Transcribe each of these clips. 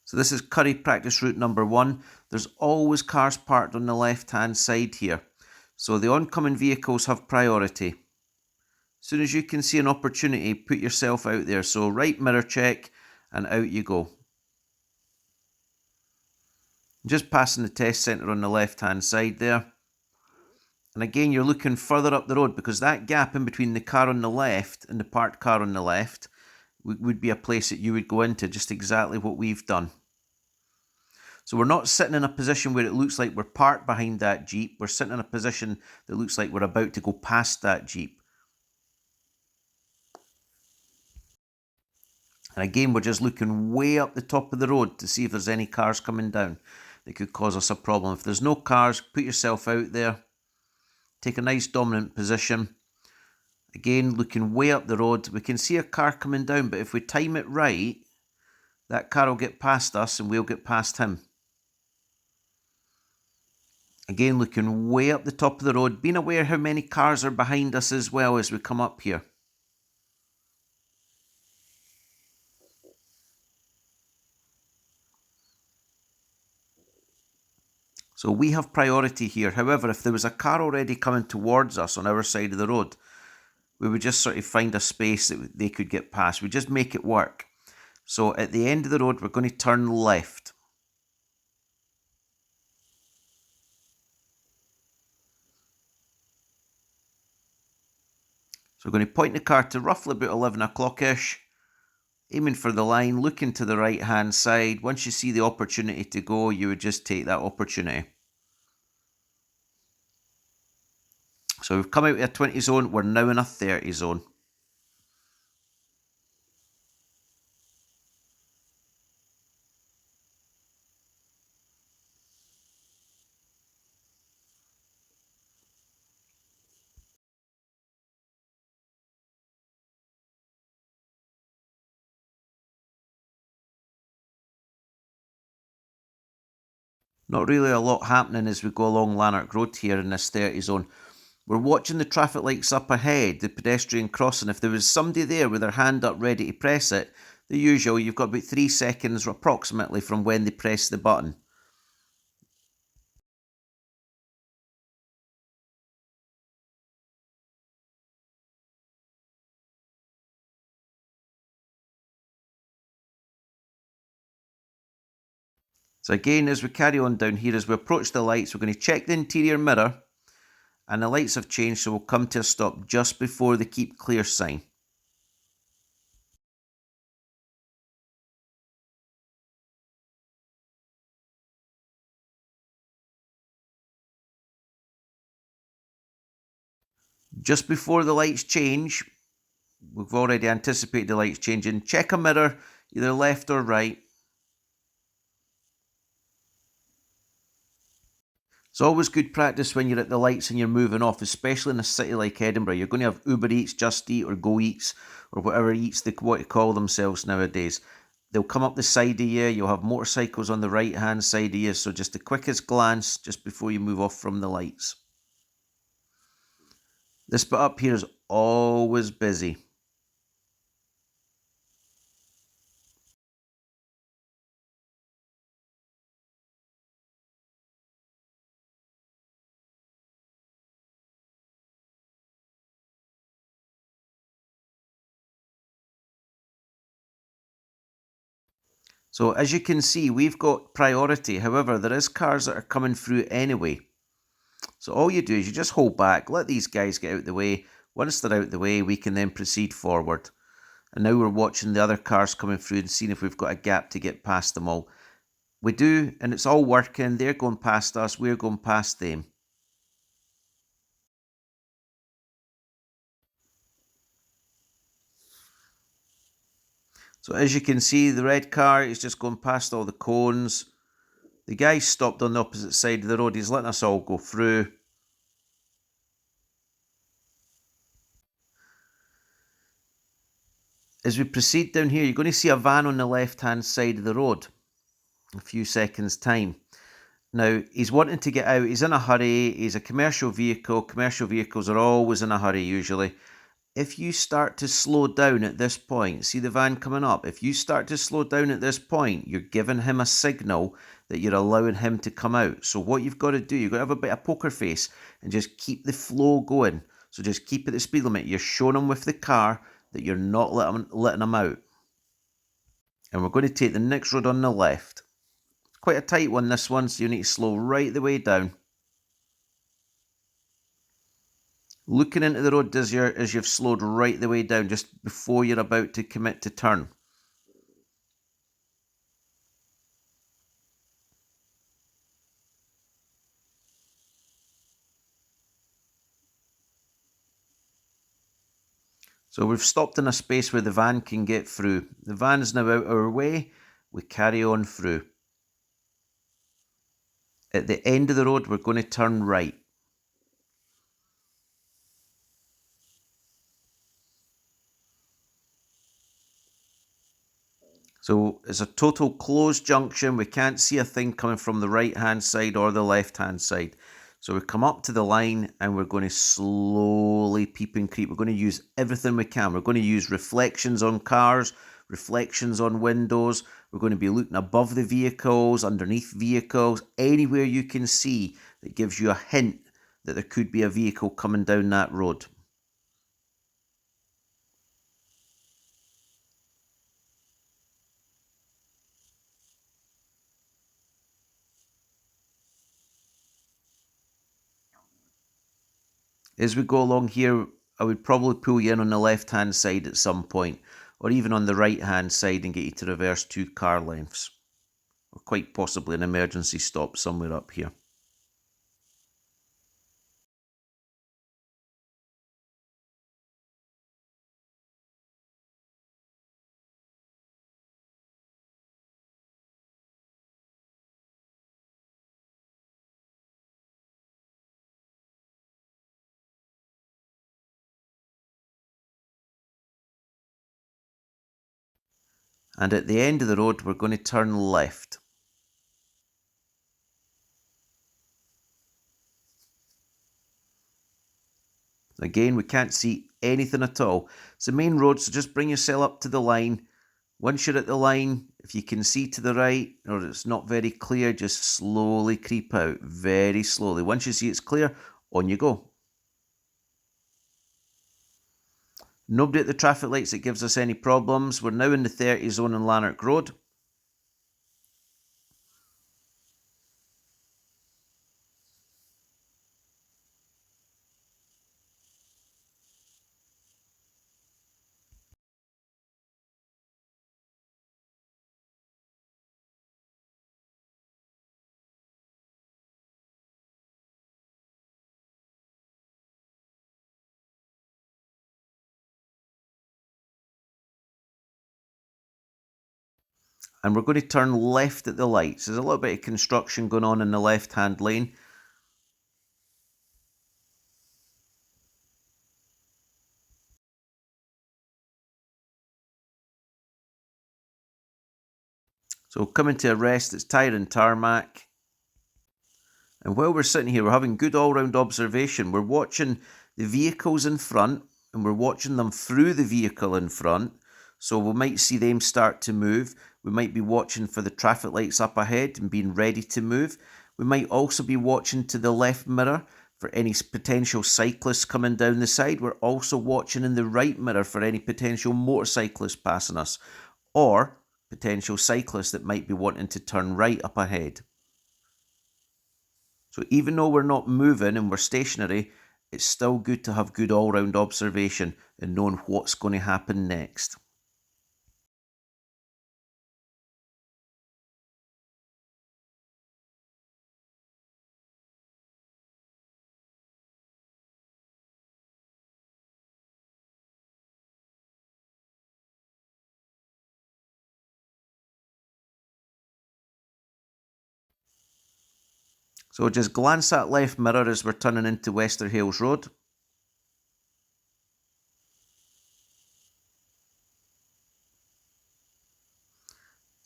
So this is currie practice route number 1. There's always cars parked on the left-hand side here. So the oncoming vehicles have priority. As soon as you can see an opportunity, put yourself out there. So right mirror check and out you go. Just passing the test centre on the left-hand side there. And again, you're looking further up the road because that gap in between the car on the left and the parked car on the left would be a place that you would go into, just exactly what we've done. So we're not sitting in a position where it looks like we're parked behind that Jeep. We're sitting in a position that looks like we're about to go past that Jeep. And again, we're just looking way up the top of the road to see if there's any cars coming down that could cause us a problem. If there's no cars, put yourself out there. Take a nice dominant position. Again, looking way up the road. We can see a car coming down, but if we time it right, that car will get past us and we'll get past him. Again, looking way up the top of the road, being aware how many cars are behind us as well as we come up here. So we have priority here. However, if there was a car already coming towards us on our side of the road, we would just sort of find a space that they could get past. We just make it work. So at the end of the road, we're going to turn left. So we're going to point the car to roughly about 11 o'clock-ish, aiming for the line, looking to the right-hand side. Once you see the opportunity to go, you would just take that opportunity. So we've come out of a 20 zone, we're now in a 30 zone. Not really a lot happening as we go along Lanark Road here in this 30 zone. We're watching the traffic lights up ahead, the pedestrian crossing. If there was somebody there with their hand up ready to press it, the usual, you've got about 3 seconds approximately from when they press the button. So again, as we carry on down here, as we approach the lights, we're going to check the interior mirror, and the lights have changed, so we'll come to a stop just before the keep clear sign. Just before the lights change, we've already anticipated the lights changing. Check a mirror, either left or right. It's always good practice when you're at the lights and you're moving off, especially in a city like Edinburgh. You're going to have Uber Eats, Just Eat, or Go Eats, or whatever eats they want to call themselves nowadays. They'll come up the side of you, you'll have motorcycles on the right-hand side of you, so just the quickest glance just before you move off from the lights. This bit up here is always busy. So as you can see, we've got priority. However, there is cars that are coming through anyway. So all you do is you just hold back, let these guys get out the way. Once they're out the way, we can then proceed forward. And now we're watching the other cars coming through and seeing if we've got a gap to get past them all. We do, and it's all working. They're going past us, we're going past them. So as you can see, the red car is just going past all the cones. The guy stopped on the opposite side of the road. He's letting us all go through. As we proceed down here, you're going to see a van on the left-hand side of the road in a few seconds' time. Now, he's wanting to get out. He's in a hurry. He's a commercial vehicle. Commercial vehicles are always in a hurry, usually. if you start to slow down at this point, see the van coming up, if you start to slow down at this point, you're giving him a signal that you're allowing him to come out. So what you've got to do, you've got to have a bit of poker face and just keep the flow going. So just keep at the speed limit. You're showing him with the car that you're not letting him out. And we're going to take the next road on the left. It's quite a tight one, this one, so you need to slow right the way down. Looking into the road as you've slowed right the way down, just before you're about to commit to turn. So we've stopped in a space where the van can get through. The van's now out our way. We carry on through. At the end of the road, we're going to turn right. So it's a total closed junction. We can't see a thing coming from the right-hand side or the left-hand side. So we come up to the line and we're going to slowly peep and creep. We're going to use everything we can. We're going to use reflections on cars, reflections on windows. We're going to be looking above the vehicles, underneath vehicles, anywhere you can see that gives you a hint that there could be a vehicle coming down that road. As we go along here, I would probably pull you in on the left-hand side at some point, or even on the right-hand side and get you to reverse 2 car lengths, or quite possibly an emergency stop somewhere up here. And at the end of the road, we're going to turn left. Again, we can't see anything at all. It's the main road, so just bring yourself up to the line. Once you're at the line, if you can see to the right or it's not very clear, just slowly creep out, very slowly. Once you see it's clear, on you go. Nobody at the traffic lights that gives us any problems. We're now in the 30 zone on Lanark Road. And we're going to turn left at the lights. There's a little bit of construction going on in the left-hand lane. So coming to a rest, it's tire and tarmac. And while we're sitting here, we're having good all-round observation. We're watching the vehicles in front and we're watching them through the vehicle in front. So we might see them start to move. We might be watching for the traffic lights up ahead and being ready to move. We might also be watching to the left mirror for any potential cyclists coming down the side. We're also watching in the right mirror for any potential motorcyclists passing us or potential cyclists that might be wanting to turn right up ahead. So even though we're not moving and we're stationary, it's still good to have good all-round observation and knowing what's going to happen next. So just glance that left mirror as we're turning into Wester Hailes Road.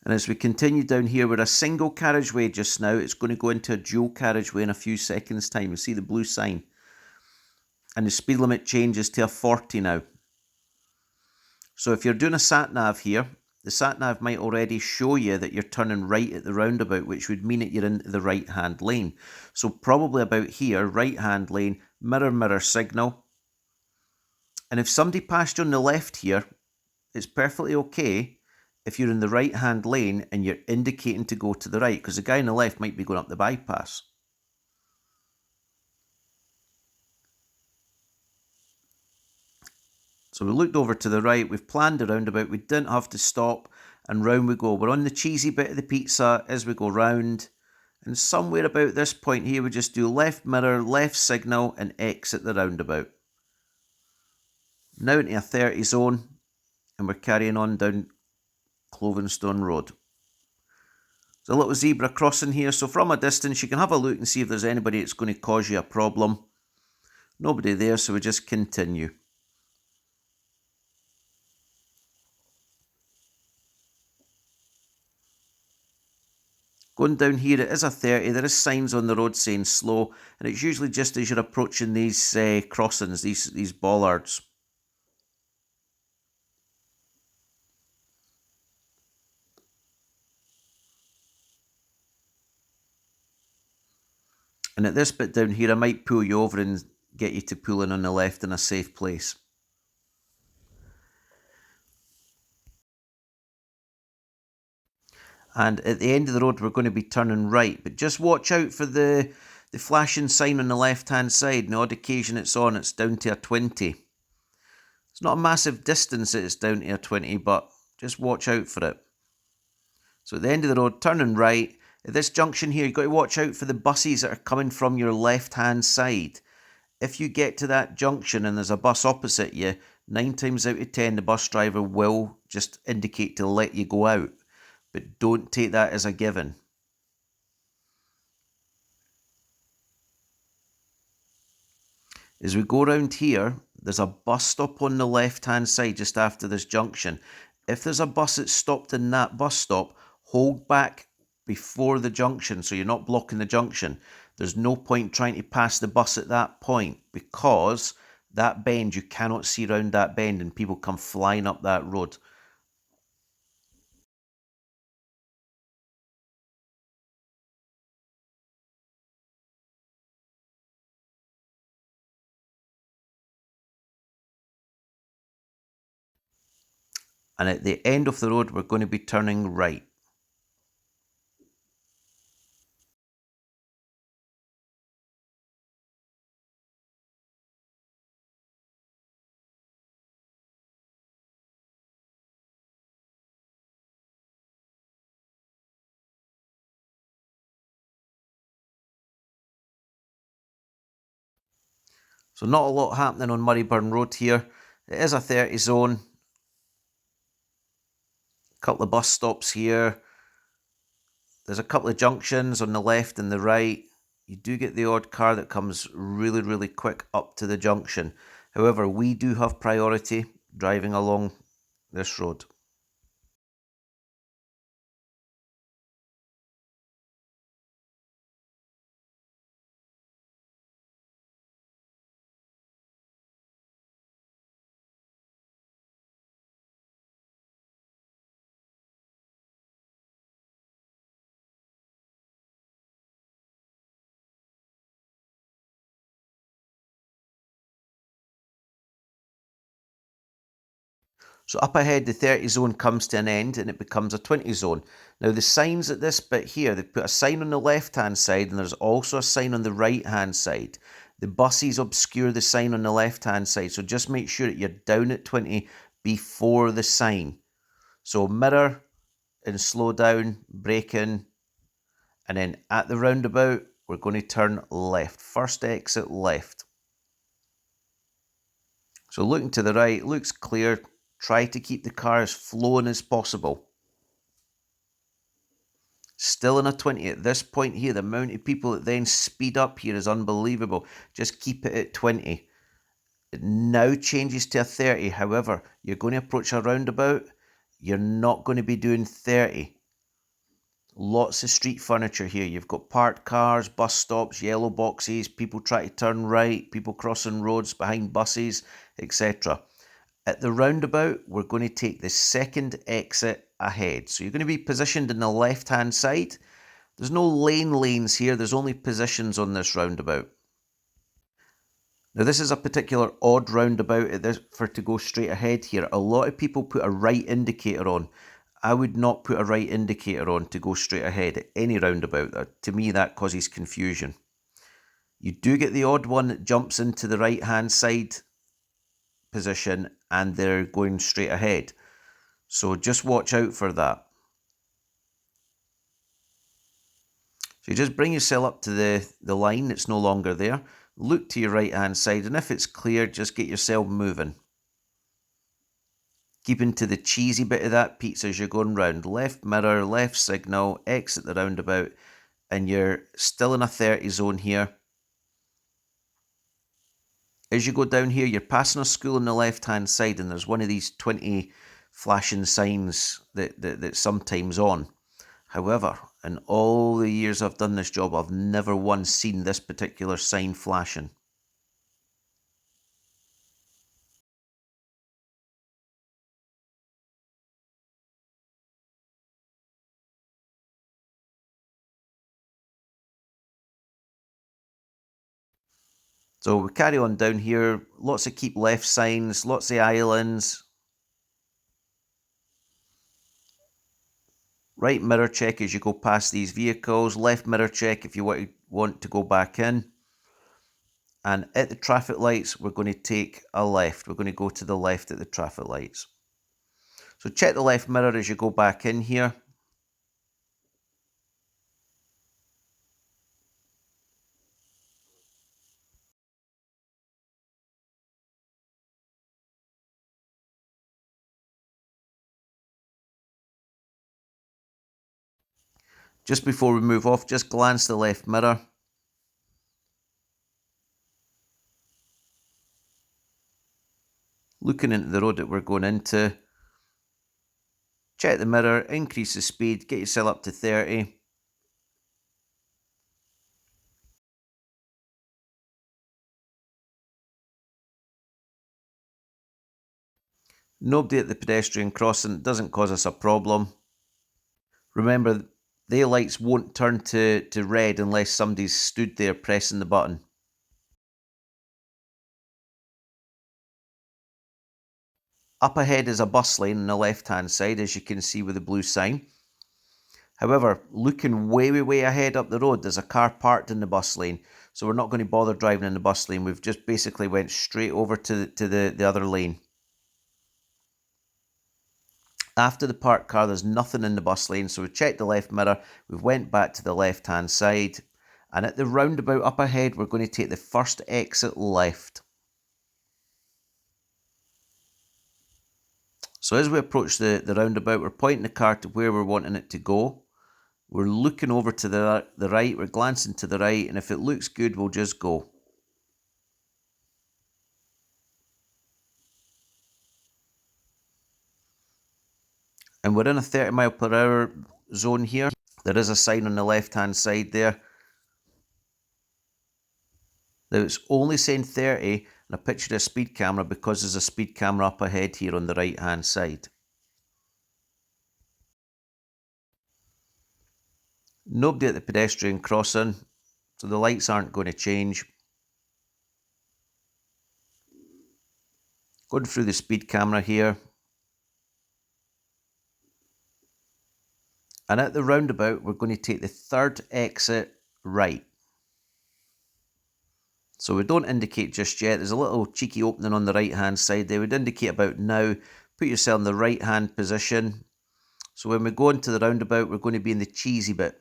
And as we continue down here, we're a single carriageway just now. It's going to go into a dual carriageway in a few seconds' time. You see the blue sign. And the speed limit changes to a 40 now. So if you're doing a sat-nav here, the sat-nav might already show you that you're turning right at the roundabout, which would mean that you're in the right-hand lane. So probably about here, right-hand lane, mirror, mirror signal. And if somebody passed you on the left here, it's perfectly okay if you're in the right-hand lane and you're indicating to go to the right, because the guy on the left might be going up the bypass. So we looked over to the right, we've planned the roundabout, we didn't have to stop, and round we go. We're on the cheesy bit of the pizza as we go round, and somewhere about this point here we just do left mirror, left signal, and exit the roundabout. Now into a 30 zone, and we're carrying on down Clovenstone Road. There's a little zebra crossing here, so from a distance you can have a look and see if there's anybody that's going to cause you a problem. Nobody there, so we just continue. Going down here, it is a 30. There is signs on the road saying slow, and it's usually just as you're approaching these crossings, these bollards. And at this bit down here, I might pull you over and get you to pull in on the left in a safe place. And at the end of the road, we're going to be turning right, but just watch out for the flashing sign on the left-hand side. On the odd occasion it's on, it's down to a 20. It's not a massive distance that it's down to a 20, but just watch out for it. So at the end of the road, turning right. At this junction here, you've got to watch out for the buses that are coming from your left-hand side. If you get to that junction and there's a bus opposite you, 9 times out of 10 the bus driver will just indicate to let you go out. But don't take that as a given. As we go around here, there's a bus stop on the left-hand side just after this junction. If there's a bus that's stopped in that bus stop, hold back before the junction so you're not blocking the junction. There's no point trying to pass the bus at that point because that bend, you cannot see around that bend and people come flying up that road. And at the end of the road, we're going to be turning right. So not a lot happening on Murrayburn Road here. It is a 30 zone. A couple of bus stops here. There's a couple of junctions on the left and the right. You do get the odd car that comes really, really quick up to the junction. However, we do have priority driving along this road. So up ahead, the 30 zone comes to an end and it becomes a 20 zone. Now the signs at this bit here, they put a sign on the left-hand side and there's also a sign on the right-hand side. The buses obscure the sign on the left-hand side, so just make sure that you're down at 20 before the sign. So mirror and slow down, brake in, and then at the roundabout, we're going to turn left. First exit left. So looking to the right, looks clear. Try to keep the car as flowing as possible. Still in a 20 at this point here. The amount of people that then speed up here is unbelievable. Just keep it at 20. It now changes to a 30. However, you're going to approach a roundabout. You're not going to be doing 30. Lots of street furniture here. You've got parked cars, bus stops, yellow boxes, people try to turn right, people crossing roads behind buses, etc. At the roundabout, we're going to take the second exit ahead. So you're going to be positioned in the left-hand side. There's no lanes here, there's only positions on this roundabout. Now this is a particular odd roundabout for to go straight ahead here. A lot of people put a right indicator on. I would not put a right indicator on to go straight ahead at any roundabout. To me, that causes confusion. You do get the odd one that jumps into the right-hand side position and they're going straight ahead. So just watch out for that. So you just bring yourself up to the line that's no longer there. Look to your right-hand side, and if it's clear, just get yourself moving. Keeping to the cheesy bit of that pizza as you're going round. Left mirror, left signal, exit the roundabout, and you're still in a 30 zone here. As you go down here, you're passing a school on the left-hand side, and there's one of these 20 flashing signs that's sometimes on. However, in all the years I've done this job, I've never once seen this particular sign flashing. So we carry on down here, lots of keep left signs, lots of islands. Right mirror check as you go past these vehicles, left mirror check if you want to go back in. And at the traffic lights, we're going to take a left. We're going to go to the left at the traffic lights. So check the left mirror as you go back in here. Just before we move off, just glance the left mirror. Looking into the road that we're going into. Check the mirror, increase the speed, get yourself up to 30. Nobody at the pedestrian crossing, it doesn't cause us a problem. Remember, the lights won't turn to red unless somebody's stood there pressing the button. Up ahead is a bus lane on the left-hand side, as you can see with the blue sign. However, looking way ahead up the road, there's a car parked in the bus lane, so we're not going to bother driving in the bus lane. We've just basically went straight over to the other lane. After the parked car, there's nothing in the bus lane, so we've checked the left mirror, we've went back to the left-hand side, and at the roundabout up ahead, we're going to take the first exit left. So as we approach the roundabout, we're pointing the car to where we're wanting it to go. We're looking over to the right, we're glancing to the right, and if it looks good, we'll just go. And we're in a 30 mile per hour zone here. There is a sign on the left-hand side there. Now it's only saying 30, and I pictured a speed camera because there's a speed camera up ahead here on the right-hand side. Nobody at the pedestrian crossing, so the lights aren't going to change. Going through the speed camera here. And at the roundabout, we're going to take the third exit right. So we don't indicate just yet. There's a little cheeky opening on the right-hand side there. We'd indicate about now. Put yourself in the right-hand position. So when we go into the roundabout, we're going to be in the cheesy bit.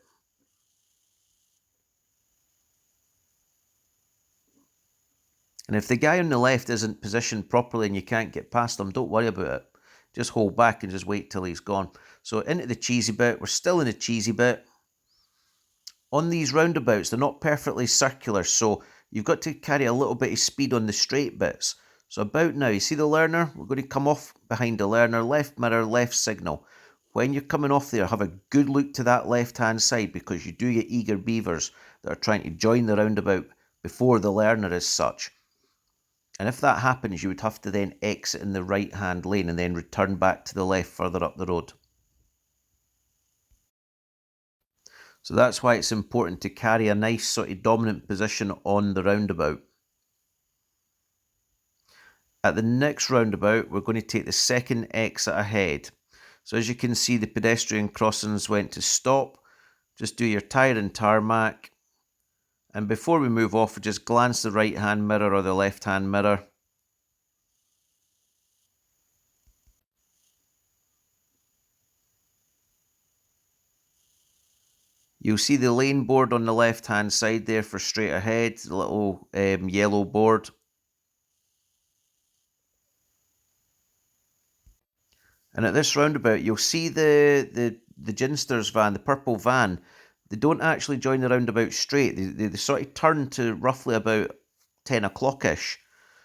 And if the guy on the left isn't positioned properly and you can't get past them, don't worry about it. Just hold back and just wait till he's gone. So into the cheesy bit. We're still in the cheesy bit. On these roundabouts, they're not perfectly circular, so you've got to carry a little bit of speed on the straight bits. So about now, you see the learner? We're going to come off behind the learner, left mirror, left signal. When you're coming off there, have a good look to that left-hand side because you do get eager beavers that are trying to join the roundabout before the learner as such. And if that happens, you would have to then exit in the right-hand lane and then return back to the left further up the road. So that's why it's important to carry a nice sort of dominant position on the roundabout. At the next roundabout, we're going to take the second exit ahead. So as you can see, the pedestrian crossings went to stop. Just do your tyre and tarmac. And before we move off, just glance the right-hand mirror or the left-hand mirror. You'll see the lane board on the left-hand side there for straight ahead, the little yellow board. And at this roundabout, you'll see the ginsters van, the purple van. They don't actually join the roundabout straight. They sort of turn to roughly about 10 o'clock-ish.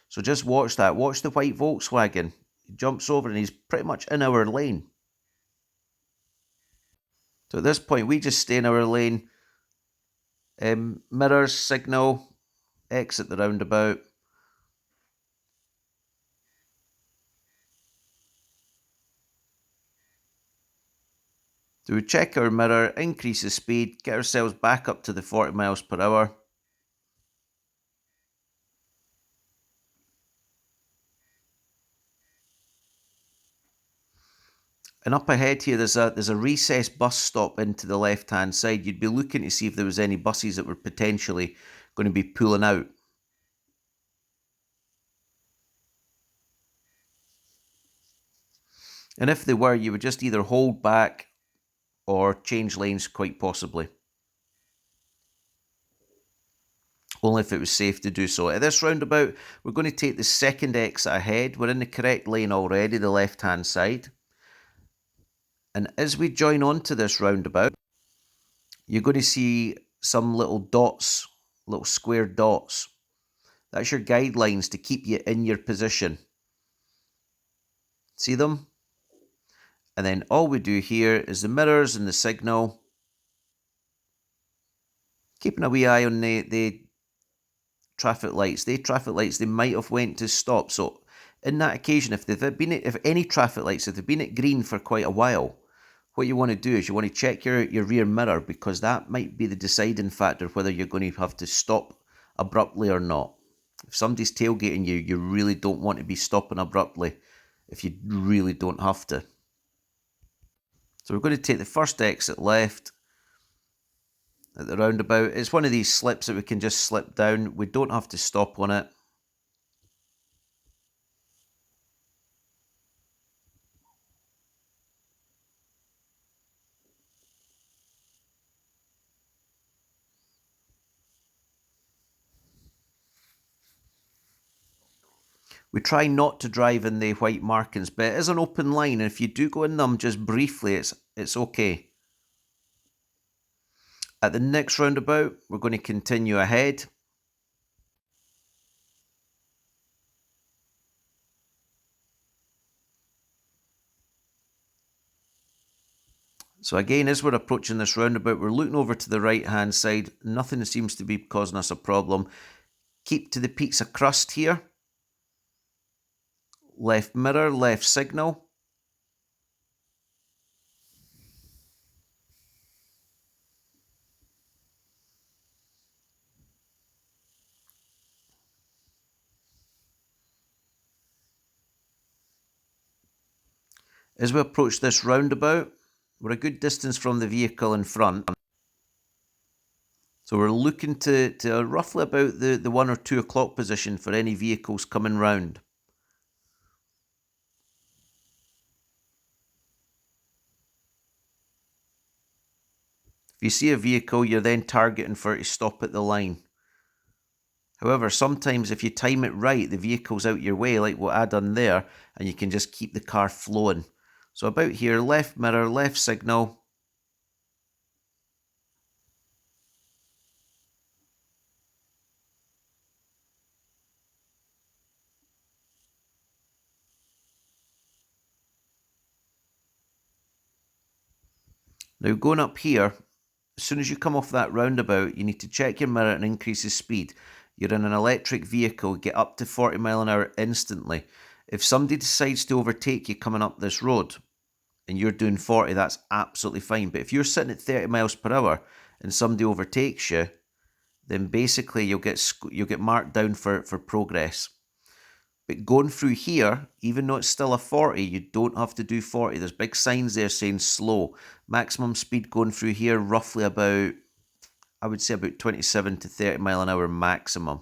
So just watch that. Watch the white Volkswagen. He jumps over and he's pretty much in our lane. So at this point, we just stay in our lane. Mirrors, signal, exit the roundabout. So we check our mirror, increase the speed, get ourselves back up to the 40 miles per hour. And up ahead here, there's a recessed bus stop into the left-hand side. You'd be looking to see if there was any buses that were potentially going to be pulling out. And if they were, you would just either hold back or change lanes quite possibly. Only if it was safe to do so. At this roundabout, we're going to take the second exit ahead. We're in the correct lane already, the left-hand side. And as we join onto this roundabout, you're going to see some little dots, little square dots. That's your guidelines to keep you in your position. See them? And then all we do here is the mirrors and the signal. Keeping a wee eye on the traffic lights. The traffic lights, they might have went to stop. So in that occasion, if any traffic lights, if they've been at green for quite a while, what you want to do is you want to check your rear mirror, because that might be the deciding factor whether you're going to have to stop abruptly or not. If somebody's tailgating you, you really don't want to be stopping abruptly if you really don't have to. So we're going to take the first exit left at the roundabout. It's one of these slips that we can just slip down. We don't have to stop on it. We try not to drive in the white markings, but it is an open line, and if you do go in them just briefly, it's okay. At the next roundabout, we're going to continue ahead. So again, as we're approaching this roundabout, we're looking over to the right-hand side. Nothing seems to be causing us a problem. Keep to the pizza crust here. Left mirror, left signal. As we approach this roundabout, we're a good distance from the vehicle in front. So we're looking to roughly about the 1 or 2 o'clock position for any vehicles coming round. If you see a vehicle, you're then targeting for it to stop at the line. However, sometimes if you time it right, the vehicle's out your way, like what I done there, and you can just keep the car flowing. So about here, left mirror, left signal. Now going up here, as soon as you come off that roundabout, you need to check your mirror and increase the speed. You're in an electric vehicle, get up to 40 mile an hour instantly. If somebody decides to overtake you coming up this road and you're doing 40, that's absolutely fine. But if you're sitting at 30 miles per hour and somebody overtakes you, then basically you'll get marked down for progress. But going through here, even though it's still a 40, you don't have to do 40. There's big signs there saying slow. Maximum speed going through here, roughly about, I would say about 27 to 30 mile an hour maximum.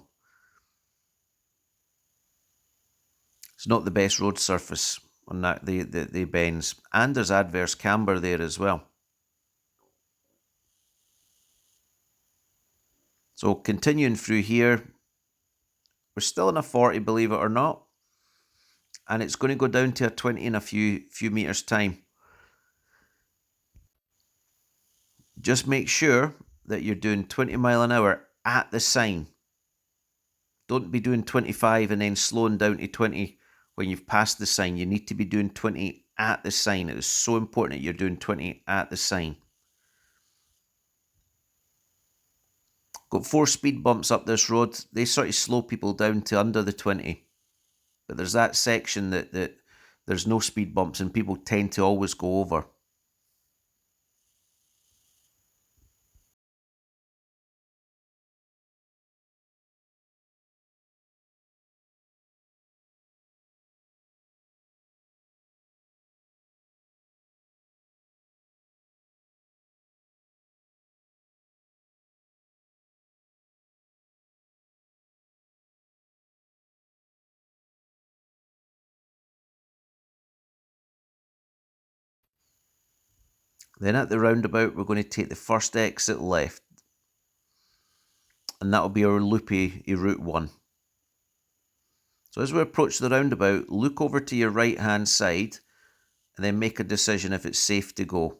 It's not the best road surface on that the bends. And there's adverse camber there as well. So continuing through here, we're still in a 40, believe it or not. And it's going to go down to a 20 in a few meters time. Just make sure that you're doing 20 mile an hour at the sign. Don't be doing 25 and then slowing down to 20 when you've passed the sign. You need to be doing 20 at the sign. It is so important that you're doing 20 at the sign. Got 4 speed bumps up this road. They sort of slow people down to under the 20. But there's that section that there's no speed bumps and people tend to always go over. Then at the roundabout, we're going to take the first exit left. And that'll be our loopy route 1. So as we approach the roundabout, look over to your right hand side and then make a decision if it's safe to go.